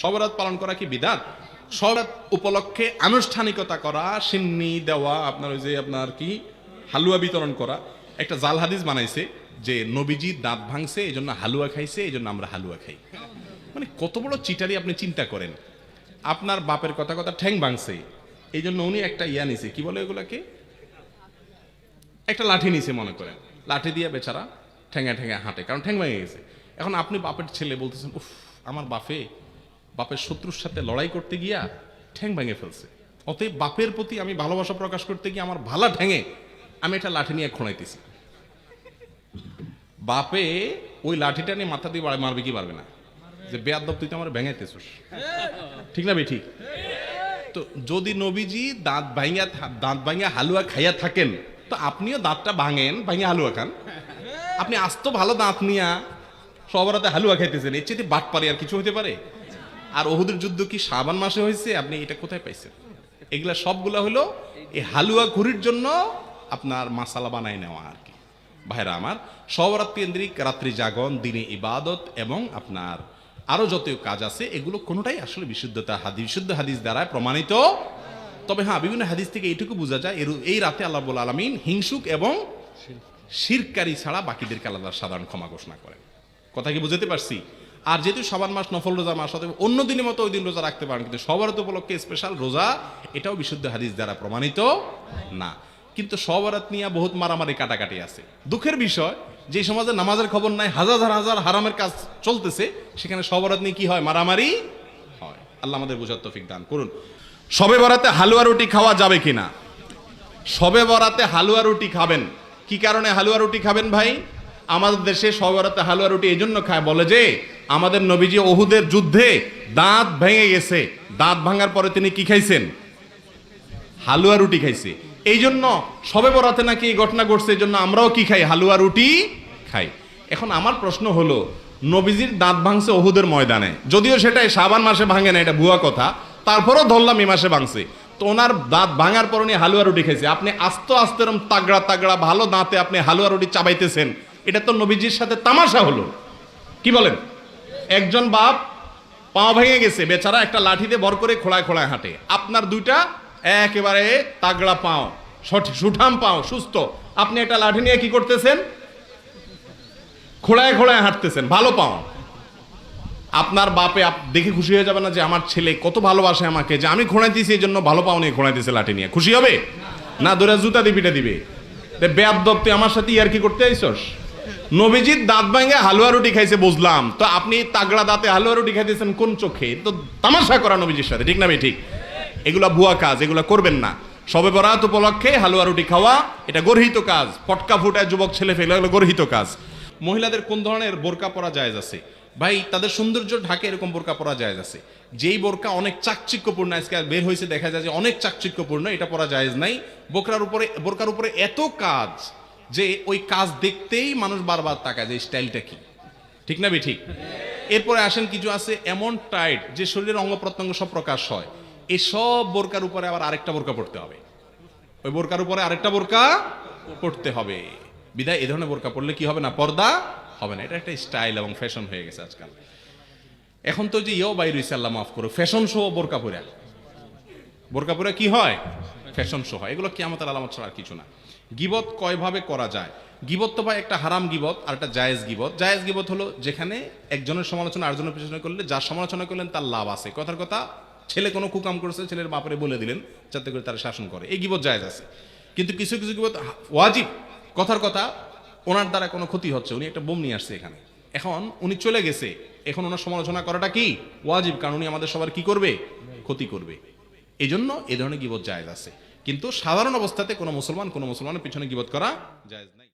শবে পালন করা কি বিদআত? শবে উপলক্ষে আনুষ্ঠানিকতা করা, সিন্নি দেওয়া, আপনার ওই যে আপনার কি হালুয়া বিতরণ করা। একটা জাল হাদিস বানাইছে যে নবীজি দাঁত ভাঙছে এই জন্য হালুয়া খাইছে, এই জন্য আমরা হালুয়া খাই। মানে কত বড় চিটারি আপনি চিন্তা করেন। আপনার বাপের কথা কথা ঠ্যাং ভাঙছে এই জন্য উনি একটা ইয়া নিছে, কি বলে এগুলাকে, একটা লাঠি নিছে মনে করেন, লাঠি দিয়ে বেচারা ঠ্যাঙে ঠ্যাঙে হাঁটে, কারণ ঠ্যাং ভেঙে গেছে। এখন আপনি বাপের ছেলে বলতেছেন, উফ আমার বাপের শত্রুর সাথে লড়াই করতে গিয়া ঠ্যাং ভেঙে ফেলছে, অতএব বাপের প্রতি আমি ভালোবাসা প্রকাশ করতে গিয়ে আমার ভালা ঠ্যাঙে আমি একটা লাঠি নিয়ে খোঁড়াইতেছি। বাপে ওই লাঠিটা নিয়ে মাথা দিয়ে মারবে কি পারবে না, যে বেয়াদব তুই তো আমার ভেঙাইতেছিস, ঠিক না? ঠিক। তো যদি নবীজি দাঁত ভাঙিয়া হালুয়া খাইয়া থাকেন, তো আপনিও দাঁতটা ভাঙেন, ভাঙিয়া হালুয়া খান। আপনি আস্ত ভালো দাঁত নিয়া সবরাতে হালুয়া খাইতেছেন, এর চেয়ে বাটপারি আর কিছু হতে পারে? আর ওহুদের যুদ্ধ কি শাবান মাসে হয়েছে? আপনি এটা কোথায় পাইছেন? এগুলা সবগুলা হলো এই হালুয়া ঘুরির জন্য আপনার মাসালা বানাই নেওয়া আর কি। ভাইরা আমার, সবরাত কেন্দ্রিক রাত্রি জাগরণ, দিনে ইবাদত এবং আপনার আরো যত কাজ আছে, এগুলো কোনোটাই আসলে বিশুদ্ধ হাদিস দ্বারা প্রমাণিত। তবে হ্যাঁ, বিভিন্ন হাদিস থেকে এইটুকু বোঝা যায় এই রাতে আল্লাহ রাব্বুল আলামিন হিংসুক এবং শিরকারী ছাড়া বাকিদেরকে আল্লাহ সাধারণ ক্ষমা ঘোষণা করেন। কথা কি বুঝতে পারছি? আর যেহেতু শাবান মাস নফল রোজা মাস, অন্য দিনের মতো ওই দিন রোজা রাখতে পারেন, কিন্তু সবরাত উপলক্ষে স্পেশাল রোজা, এটাও বিশুদ্ধ হাদিস দ্বারা প্রমাণিত না। কিন্তু সবরাত নিয়ে বহুত মারামারি কাটাকাটি আছে। দুঃখের বিষয়, যে সমাজে নামাজের খবর নাই, হাজার হাজার হারামের কাজ চলতেছে, সেখানে সবরাত নিয়ে কি হয়? মারামারি হয়। আল্লাহ আমাদের বোঝার তৌফিক দান করুন। শবে বরাতে হালুয়া রুটি খাওয়া যাবে কিনা? শবে বরাতে হালুয়া রুটি খাবেন। কি কারণে হালুয়া রুটি খাবেন ভাই? আমাদের দেশে শবে বরাতে হালুয়া রুটি এই জন্য খায়, বলে যে আমাদের নবীজি ওহুদের যুদ্ধে দাঁত ভেঙে গেছে, দাঁত ভাঙার পরে তিনি কি খাইছেন? হালুয়া রুটি খাইছে। এই জন্য শবে বরাতে নাকি এই ঘটনা ঘটছে, এই জন্য আমরাও কি খাই? হালুয়া রুটি খাই। এখন আমার প্রশ্ন হলো, নবীজির দাঁত ভাঙছে ওহুদের ময়দানে, যদিও সেটা শাবান মাসে ভাঙে না, এটা ভুয়া কথা, তারপরও ধরলাম এই মাসে ভাঙছে, তো ওনার দাঁত ভাঙার পর উনি হালুয়া রুটি খাইছে। আপনি আস্তে আস্তে এরকম তাগড়া তাগড়া ভালো দাঁতে আপনি হালুয়া রুটি চাবাইতেছেন, এটা তো নবীজির সাথে তামাশা হলো। কি বলেন? একজন বাপ পা ভেঙে গেছে, বেচারা একটা লাঠিতে ভর করে খোলায় খোলায় হাঁটে, আপনার দুইটা একেবারে তাগড়া পাও, সুঠাম পাও, সুস্থ, আপনি একটা লাঠি নিয়ে কি করতেছেন? খোলায় খোলায় হাঁটতেছেন, ভালো পাও। আপনার বাপে দেখে খুশি হয়ে যাবে না যে আমার ছেলে কত ভালোবাসে আমাকে, যে আমি খোঁড়াইতেছি এই জন্য ভালো পাও নিয়ে খোঁড়াইতেছে লাঠি নিয়ে? খুশি হবে না? ধরে জুতা দিয়ে পিটা দিবে, বেয়াদব তুই আমার সাথে ইয়ার কি করতে আইছস? নবীজির দাঁত ভাঙে হালুয়া রুটি খাইছে বুঝলাম, তো আপনি তাগড়া দাঁতে হালুয়া রুটি খাইতেছেন কোন চোখে? তো তামাশা করা নবীজির সাথে, ঠিক না ভাই? ঠিক। এগুলা ভুয়া কাজ, এগুলা করবেন না। শবে বরাত উপলক্ষে হালুয়া রুটি খাওয়া এটা গর্হিত কাজ। পটকা ফুটায় যুবক ছেলে ফেলে, এগুলো গর্হিত কাজ। মহিলাদের কোন ধরনের বোরকা পরা জায়েজ আছে? ভাই, তাদের সৌন্দর্য ঢাকে এরকম বোরকা পরা জায়েজ আছে। যেই বোরকা অনেক চাকচিক্যপূর্ণ, আজকে বের হয়েছে দেখা যায় যে অনেক চাকচিক্যপূর্ণ, এটা পরা জায়েজ নাই। বোরকার উপরে এত কাজ যে ওই কাজ দেখতেই মানুষ বারবার তাকায় যে স্টাইলটা কি, ঠিক না ভাই? ঠিক। এরপরে আসেন কিছু আছে এমন টাইট যে শরীরের অঙ্গ প্রত্যঙ্গ সব প্রকাশ হয়, এই সব বোরকার উপরে আবার আরেকটা বোরকা পড়তে হবে, ওই বোরকার উপরে আরেকটা বোরকা পড়তে হবে। বিধায় এই ধরনের বোরকা পড়লে কি হবে না? পর্দা হবে না। এটা একটা স্টাইল এবং ফ্যাশন হয়ে গেছে আজকাল। এখন তো যে ইয়েও বাইর হইছে, আল্লাহ মাফ করো, ফ্যাশন শো বোরকা পরে কি হয়? ফ্যাশন শো হয়। এগুলো কিয়ামতের আলামত ছাড়া আর কিছু না। গিবত কয়ভাবে করা যায়? গিবত তো ভাই একটা হারাম গিবত আর একটা জায়েজ গিবত। জায়েজ গিবত হলো যেখানে একজনের সমালোচনা আরেকজনের পেছনে করলে যার সমালোচনা করলেন তার লাভ আছে। কথার কথা, ছেলে কোনো কুকাম করেছে, ছেলের বাপরে বলে দিলেন যাতে করে তারা শাসন করে, এই গিবত জায়েজ আছে। কিন্তু কিছু কিছু গিবত ওয়াজিব। কথার কথা, ওনার দ্বারা কোনো ক্ষতি হচ্ছে, উনি একটা বোম নিয়ে আসছে এখানে, এখন উনি চলে গেছে, এখন ওনার সমালোচনা করাটা কি ওয়াজিব, কারণ উনি আমাদের সবার কি করবে? ক্ষতি করবে। এই জন্য এই ধরনের গিবত জায়েজ আছে। কিন্তু সাধারণ অবস্থাতে কোনো মুসলমানের পিছনে গিবত করা জায়েজ নাই।